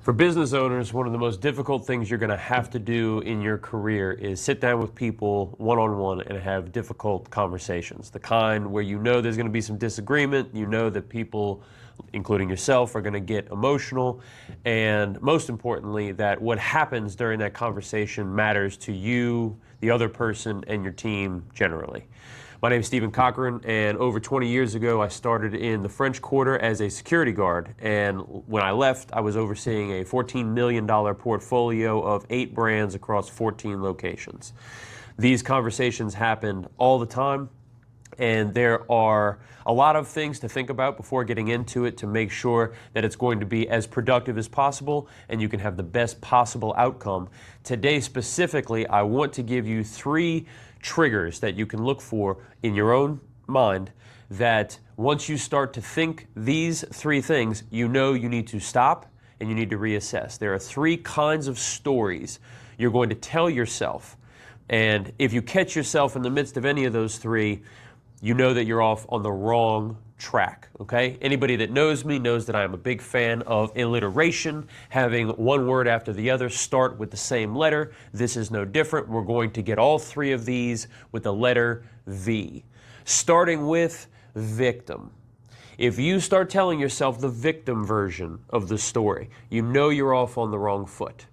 For business owners, one of the most difficult things you're going to have to do in your career is sit down with people one-on-one and have difficult conversations. The kind where you know there's going to be some disagreement, you know that people, including yourself, are going to get emotional, and most importantly, that what happens during that conversation matters to you, the other person, and your team generally. My name is Stephen Cochran, and over 20 years ago, I started in the French Quarter as a security guard. And when I left, I was overseeing a $14 million portfolio of 8 brands across 14 locations. These conversations happened all the time, and there are a lot of things to think about before getting into it to make sure that it's going to be as productive as possible and you can have the best possible outcome. Today specifically, I want to give you 3 triggers that you can look for in your own mind that once you start to think these 3 things, you know you need to stop and you need to reassess. There are 3 kinds of stories you're going to tell yourself, and if you catch yourself in the midst of any of those 3, you know that you're off on the wrong track, okay? Anybody that knows me knows that I'm a big fan of alliteration, having one word after the other start with the same letter. This is no different. We're going to get all 3 of these with the letter V. Starting with victim. If you start telling yourself the victim version of the story, you know you're off on the wrong foot.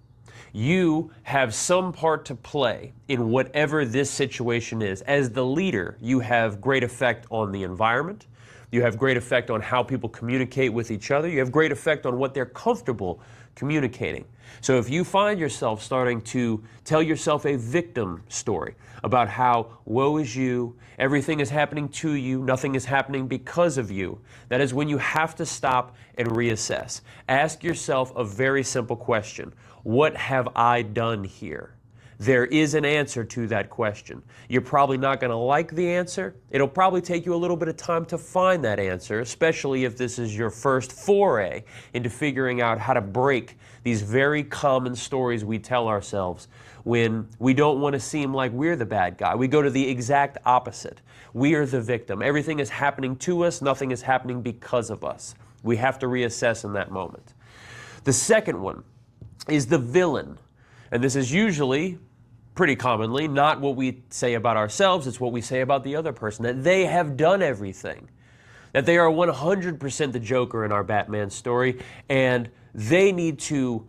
You have some part to play in whatever this situation is. As the leader, you have great effect on the environment. You have great effect on how people communicate with each other. You have great effect on what they're comfortable communicating. So if you find yourself starting to tell yourself a victim story about how woe is you, everything is happening to you, nothing is happening because of you, that is when you have to stop and reassess. Ask yourself a very simple question. What have I done here? There is an answer to that question. You're probably not going to like the answer. It'll probably take you a little bit of time to find that answer, especially if this is your first foray into figuring out how to break these very common stories we tell ourselves when we don't want to seem like we're the bad guy. We go to the exact opposite. We are the victim. Everything is happening to us. Nothing is happening because of us. We have to reassess in that moment. The second one is the villain. And this is usually, pretty commonly, not what we say about ourselves, it's what we say about the other person, that they have done everything, that they are 100% the Joker in our Batman story, and they need to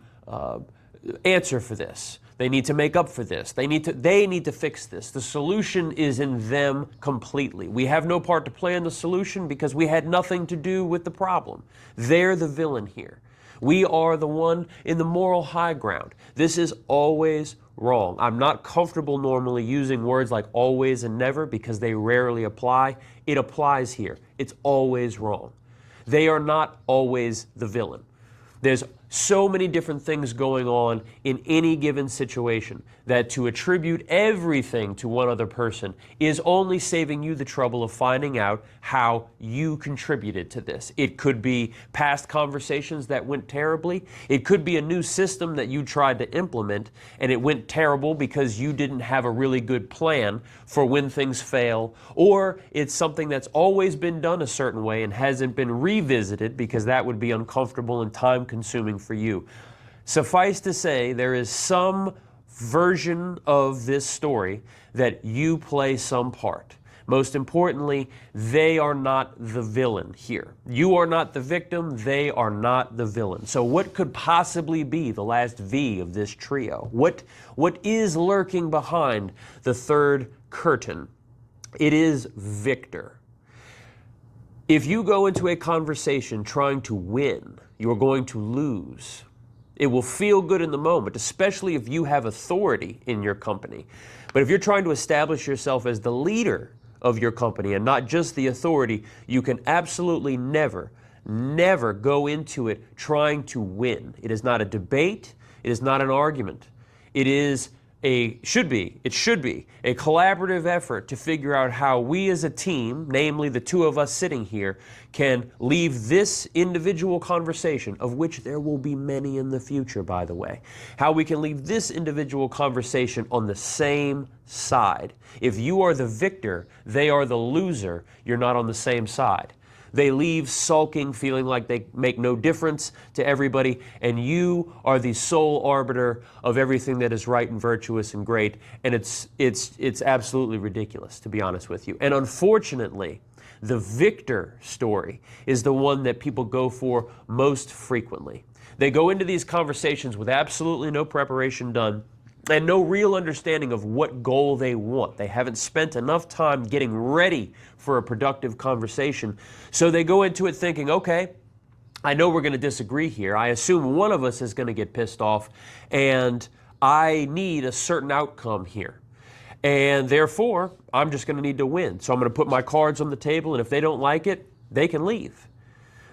answer for this. They need to make up for this. They need to fix this. The solution is in them completely. We have no part to play in the solution because we had nothing to do with the problem. They're the villain here. We are the one in the moral high ground. This is always wrong. I'm not comfortable normally using words like always and never because they rarely apply. It applies here. It's always wrong. They are not always the villain. There's so many different things going on in any given situation that to attribute everything to one other person is only saving you the trouble of finding out how you contributed to this. It could be past conversations that went terribly. It could be a new system that you tried to implement and it went terrible because you didn't have a really good plan for when things fail. Or it's something that's always been done a certain way and hasn't been revisited because that would be uncomfortable and time-consuming for you. Suffice to say, there is some version of this story that you play some part. Most importantly, they are not the villain here. You are not the victim, they are not the villain. So what could possibly be the last V of this trio? What is lurking behind the third curtain? It is Victor. If you go into a conversation trying to win, you're going to lose. It will feel good in the moment, especially if you have authority in your company. But if you're trying to establish yourself as the leader of your company and not just the authority, you can absolutely never go into it trying to win. It is not a debate. It is not an argument. It should be a collaborative effort to figure out how we as a team, namely the 2 of us sitting here, can leave this individual conversation, of which there will be many in the future, by the way, how we can leave this individual conversation on the same side. If you are the victor, they are the loser, you're not on the same side. They leave sulking, feeling like they make no difference to everybody, and you are the sole arbiter of everything that is right and virtuous and great, and it's absolutely ridiculous, to be honest with you. And unfortunately, the victor story is the one that people go for most frequently. They go into these conversations with absolutely no preparation done and no real understanding of what goal they want. They haven't spent enough time getting ready for a productive conversation. So they go into it thinking, okay, I know we're going to disagree here. I assume one of us is going to get pissed off, and I need a certain outcome here. And therefore, I'm just going to need to win. So I'm going to put my cards on the table, and if they don't like it, they can leave.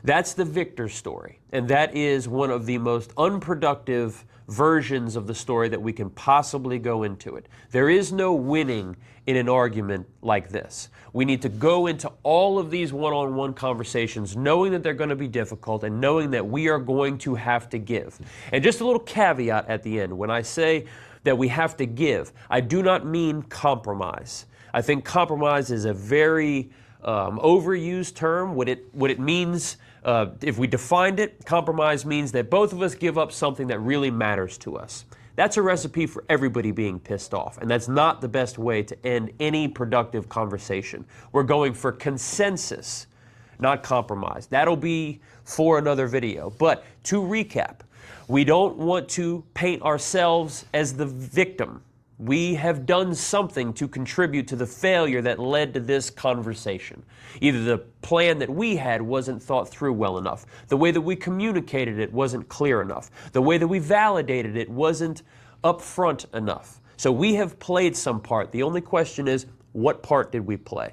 That's the victor story. And that is one of the most unproductive versions of the story that we can possibly go into it. There is no winning in an argument like this. We need to go into all of these one-on-one conversations knowing that they're going to be difficult and knowing that we are going to have to give. And just a little caveat at the end. When I say that we have to give, I do not mean compromise. I think compromise is a very overused term. What it means, if we defined it, compromise means that both of us give up something that really matters to us. That's a recipe for everybody being pissed off, and that's not the best way to end any productive conversation. We're going for consensus, not compromise. That'll be for another video. But to recap, we don't want to paint ourselves as the victim. We have done something to contribute to the failure that led to this conversation. Either the plan that we had wasn't thought through well enough, the way that we communicated it wasn't clear enough, the way that we validated it wasn't upfront enough. So we have played some part. The only question is, what part did we play?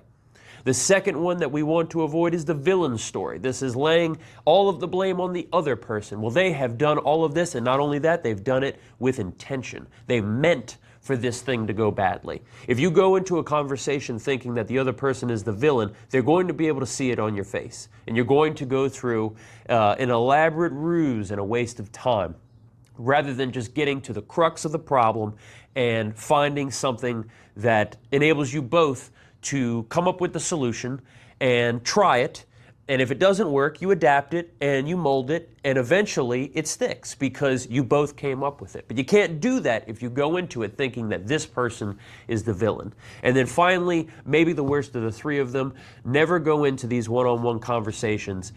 The second one that we want to avoid is the villain story. This is laying all of the blame on the other person. Well, they have done all of this, and not only that, they've done it with intention. They meant for this thing to go badly. If you go into a conversation thinking that the other person is the villain, they're going to be able to see it on your face. And you're going to go through an elaborate ruse and a waste of time, rather than just getting to the crux of the problem and finding something that enables you both to come up with the solution and try it. And if it doesn't work, you adapt it and you mold it, and eventually it sticks because you both came up with it. But you can't do that if you go into it thinking that this person is the villain. And then finally, maybe the worst of the three of them, never go into these one-on-one conversations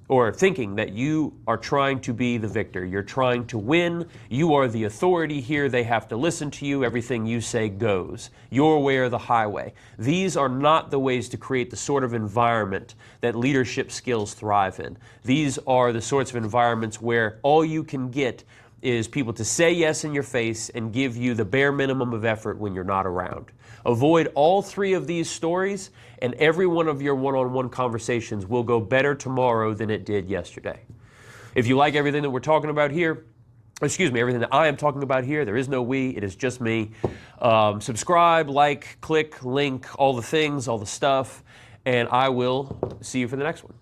or thinking that you are trying to be the victor. You're trying to win. You are the authority here. They have to listen to you. Everything you say goes. Your way or the highway. These are not the ways to create the sort of environment that leadership skills thrive in. These are the sorts of environments where all you can get is people to say yes in your face and give you the bare minimum of effort when you're not around. Avoid all three of these stories, and every one of your one-on-one conversations will go better tomorrow than it did yesterday. If you like everything that we're talking about here, everything that I am talking about here, there is no we, it is just me. Subscribe, like, click, link, all the things, all the stuff, and I will see you for the next one.